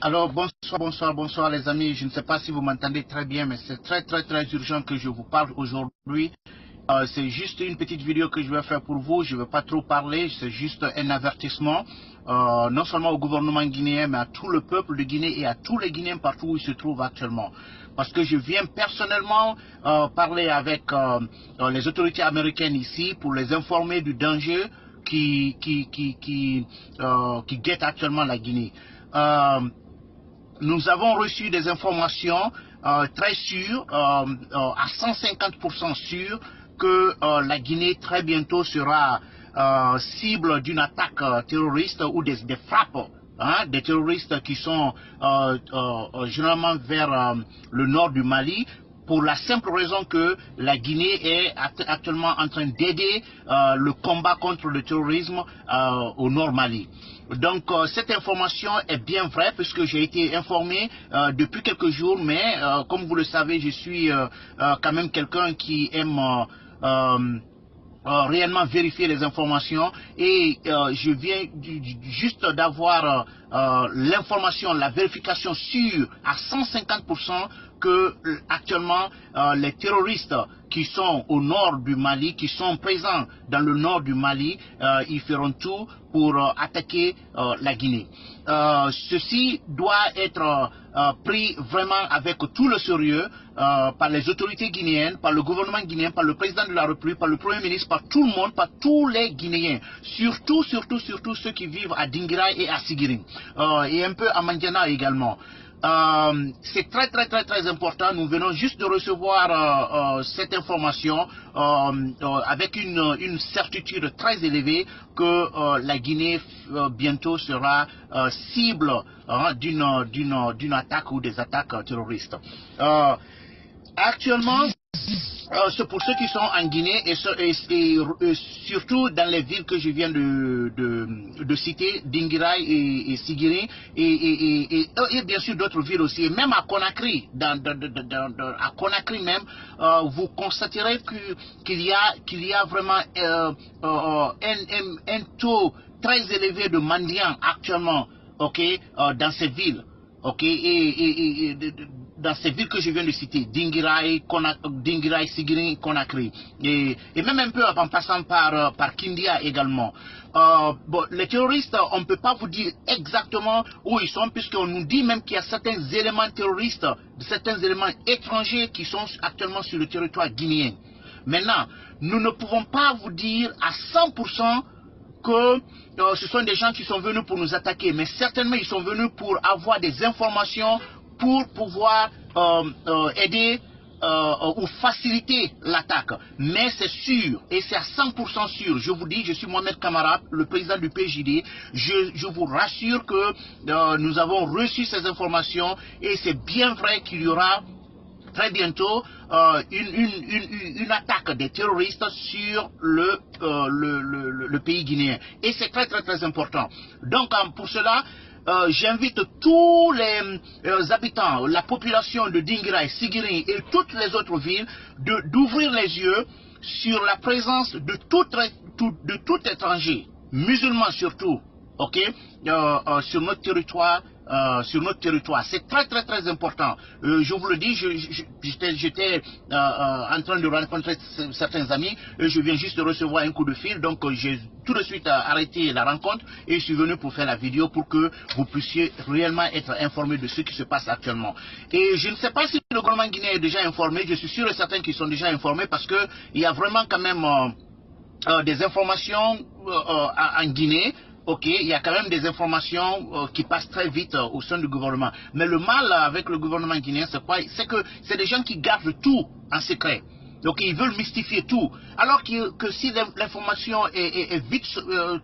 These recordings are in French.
Alors bonsoir les amis, je ne sais pas si vous m'entendez très bien, mais c'est très urgent que je vous parle aujourd'hui. C'est juste une petite vidéo que je vais faire pour vous, je ne vais pas trop parler, c'est juste un avertissement, non seulement au gouvernement guinéen, mais à tout le peuple de Guinée et à tous les Guinéens partout où ils se trouvent actuellement. Parce que je viens personnellement parler avec les autorités américaines ici pour les informer du danger qui guette actuellement la Guinée. Nous avons reçu des informations très sûres, à 150% sûres, que la Guinée très bientôt sera cible d'une attaque terroriste ou des frappes, hein, des terroristes qui sont généralement vers le nord du Mali, pour la simple raison que la Guinée est actuellement en train d'aider le combat contre le terrorisme au nord Mali. Donc cette information est bien vraie puisque j'ai été informé depuis quelques jours, mais comme vous le savez, je suis quand même quelqu'un qui aime réellement vérifier les informations et je viens juste d'avoir l'information, la vérification sûre à 150% que actuellement les terroristes qui sont au nord du Mali, qui sont présents dans le nord du Mali, ils feront tout pour attaquer la Guinée. Ceci doit être pris vraiment avec tout le sérieux par les autorités guinéennes, par le gouvernement guinéen, par le président de la République, par le Premier ministre, par tout le monde, par tous les Guinéens. Surtout ceux qui vivent à Dinguiraye et à Sigiring. Et un peu à Mandiana également. C'est très important. Nous venons juste de recevoir cette information avec une certitude très élevée que la Guinée bientôt sera cible d'une attaque ou des attaques terroristes. Actuellement, c'est pour ceux qui sont en Guinée et surtout dans les villes que je viens de citer, Dinguiraye et Sigiring et bien sûr d'autres villes aussi, et même à Conakry, à Conakry même, vous constaterez qu'il y a vraiment un taux très élevé de mendiants actuellement, dans ces villes. Dans ces villes que je viens de citer, Dinguiraye, Sigiring, Conakry, et même un peu en passant par Kindia également. Bon, les terroristes, on ne peut pas vous dire exactement où ils sont, puisqu'on nous dit même qu'il y a certains éléments terroristes, certains éléments étrangers qui sont actuellement sur le territoire guinéen. Maintenant, nous ne pouvons pas vous dire à 100% que ce sont des gens qui sont venus pour nous attaquer, mais certainement ils sont venus pour avoir des informations pour pouvoir aider ou faciliter l'attaque. Mais c'est sûr, et c'est à 100% sûr, je vous dis, je suis Mohamed Kamara, le président du PJD, je vous rassure que nous avons reçu ces informations et c'est bien vrai qu'il y aura très bientôt une attaque des terroristes sur le pays guinéen. Et c'est très important. Donc pour cela, j'invite tous les habitants, la population de Dinguiraye, Sigiring et toutes les autres villes d'ouvrir les yeux sur la présence de tout étranger, musulman surtout, sur notre territoire. C'est très important. Je vous le dis, j'étais en train de rencontrer certains amis et je viens juste de recevoir un coup de fil, donc j'ai tout de suite arrêté la rencontre et je suis venu pour faire la vidéo pour que vous puissiez réellement être informés de ce qui se passe actuellement. Et je ne sais pas si le gouvernement guinéen est déjà informé, je suis sûr et certain qu'ils sont déjà informés parce que il y a vraiment quand même des informations en Guinée. Il y a quand même des informations qui passent très vite au sein du gouvernement. Mais le mal avec le gouvernement guinéen, c'est quoi? C'est que c'est des gens qui gardent tout en secret. Donc ils veulent mystifier tout. Alors que si l'information est vite,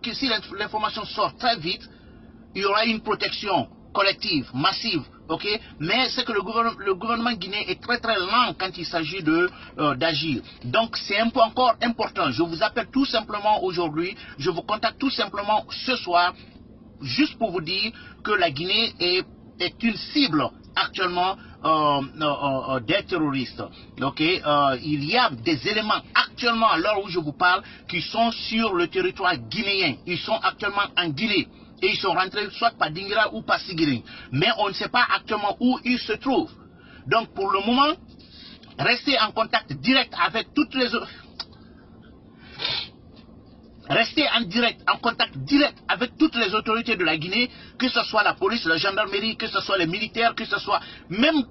que si l'information sort très vite, il y aura une protection collective, massive, mais c'est que le gouvernement guinéen est très lent quand il s'agit d'agir. Donc c'est un peu encore important. Je vous appelle tout simplement aujourd'hui, je vous contacte tout simplement ce soir, juste pour vous dire que la Guinée est une cible actuellement des terroristes. Il y a des éléments actuellement à l'heure où je vous parle qui sont sur le territoire guinéen. Ils sont actuellement en Guinée. Et ils sont rentrés soit par Dingira ou par Sigiring. Mais on ne sait pas actuellement où ils se trouvent. Donc pour le moment, restez en contact direct avec toutes les autres. Restez en contact direct avec toutes les autorités de la Guinée, que ce soit la police, la gendarmerie, que ce soit les militaires, que ce soit même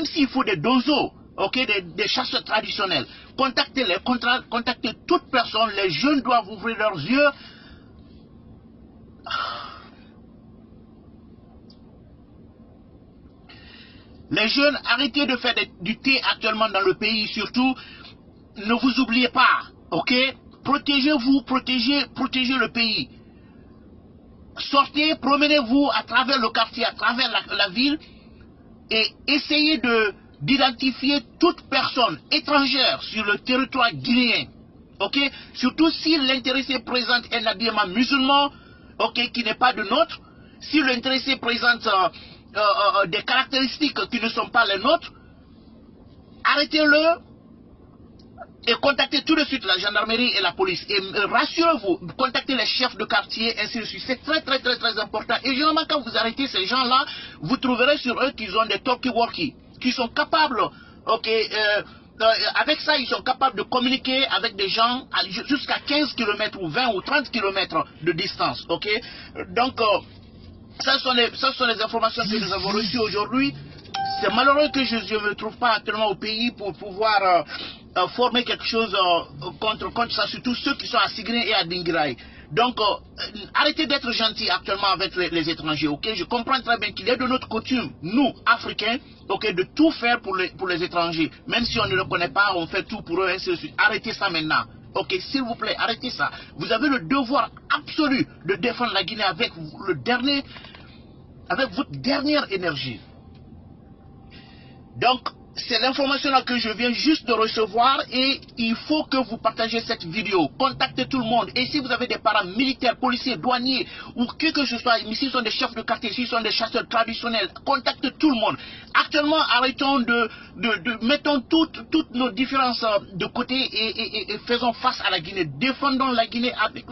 s'il faut des dozos, ok, des chasseurs traditionnels. Contactez-les, contactez toute personne. Les jeunes doivent ouvrir leurs yeux. Les jeunes, arrêtez de faire du thé actuellement dans le pays, surtout. Ne vous oubliez pas, ok? Protégez-vous, protégez le pays. Sortez, promenez-vous à travers le quartier, à travers la ville et essayez d'identifier toute personne étrangère sur le territoire guinéen. Ok? Surtout si l'intéressé présente un habillement musulman, ok, qui n'est pas de nôtre. Si l'intéressé présente des caractéristiques qui ne sont pas les nôtres, arrêtez-le. Et contactez tout de suite la gendarmerie et la police. Et rassurez-vous, contactez les chefs de quartier, ainsi de suite. C'est très important. Et généralement, quand vous arrêtez ces gens-là, vous trouverez sur eux qu'ils ont des talkie-walkie, qui sont capables, ok, avec ça, ils sont capables de communiquer avec des gens jusqu'à 15 km ou 20 ou 30 km de distance, ok. Donc, ce sont les informations que nous avons reçues aujourd'hui. C'est malheureux que je ne me trouve pas actuellement au pays pour pouvoir former quelque chose contre ça, surtout ceux qui sont à Sigiring et à Dingirai. Donc, arrêtez d'être gentils actuellement avec les étrangers, ok? Je comprends très bien qu'il est de notre coutume, nous, Africains, ok, de tout faire pour les étrangers. Même si on ne le connaît pas, on fait tout pour eux, ainsi de suite. Arrêtez ça maintenant. Ok, s'il vous plaît, arrêtez ça. Vous avez le devoir absolu de défendre la Guinée avec votre dernière énergie. Donc, c'est l'information là que je viens juste de recevoir et il faut que vous partagez cette vidéo. Contactez tout le monde. Et si vous avez des parents militaires, policiers, douaniers ou que ce soit, s'ils sont des chefs de quartier, s'ils sont des chasseurs traditionnels, contactez tout le monde. Actuellement, arrêtons mettons toutes nos différences de côté et faisons face à la Guinée. Défendons la Guinée avec